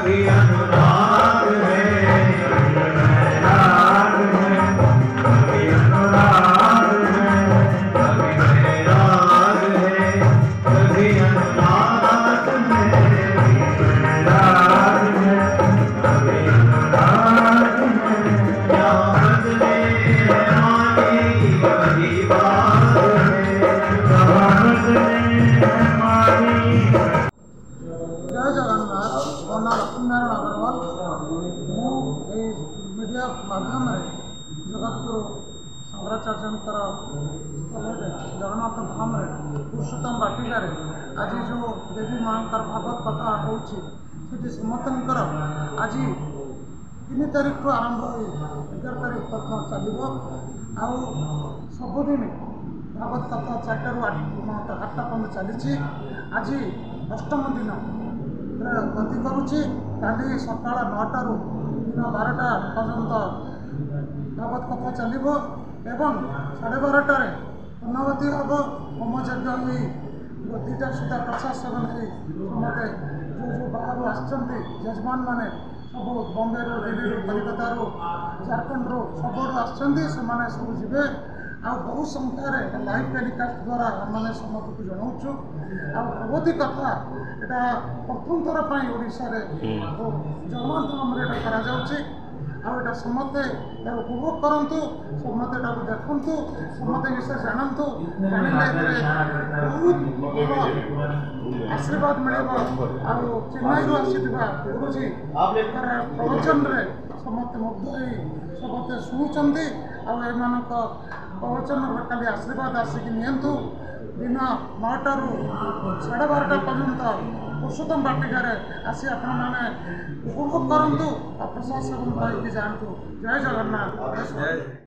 कभी अनुराग है, कभी अनुराग है, कभी बैराग है, कभी अनुराग है, बैराग है, कभी अनुराग है। क्या बदले है मानी वही बात है, क्या बदले है मानी। जय जगन्नाथ। मो ना लक्ष्मीनारायण अग्रवाल। मीडिया माध्यम जगतगुरु शंकराचार्य स्थल जगन्नाथ धाम पुरुषोत्तम बाटिकार आज जो देवी माँ भागवत कथा होती समस्त आज 3 तारीख आरंभ हो 11 तारीख तक चलो सबुदिन भागवत कथा 4 ରୁ 8ଟା पर्यटन चली। आज अष्टम दिन गति करुच्ची। काली सकाल 9टा ରୁ दिन 12टा पर्यंत भागवत कथा चलो एवं 12:30 पूर्णवती हम होम यज्ञ हो 2टा सुधा प्रसाद सेवन हो समते जो बाहर आसछन्ति जजमान माने सब बॉम्बे रो दिल्ली रो कलकत्ता रो झारखंड रो सब आसछन्ति से माने सब जिवे आ बहु संख्यार लाइव टेलीकास्ट द्वारा आम समस्त को जनाऊँ आगवती कथा यहाँ प्रथम थर पर ओडिशा जगन्नाथ धाम करा समस्ते उपभोग करूँ समस्ते देखु समस्ते विषय जानतु बहुत आशीर्वाद मिले चेन्नई आसीथिबा गुरुजी प्रवचन समस्ते मुग्ध हो समस्ते शुणुंट प्रवचन खाली आशीर्वाद आसिक नियंतु दिन 9टा ରୁ 12:30 पर्यंत पुरुषोत्तम बाटिकार आसी आपण मैंने उपभोग करूँ प्रसाद सेवन पाई जातु। जय जगन्नाथ।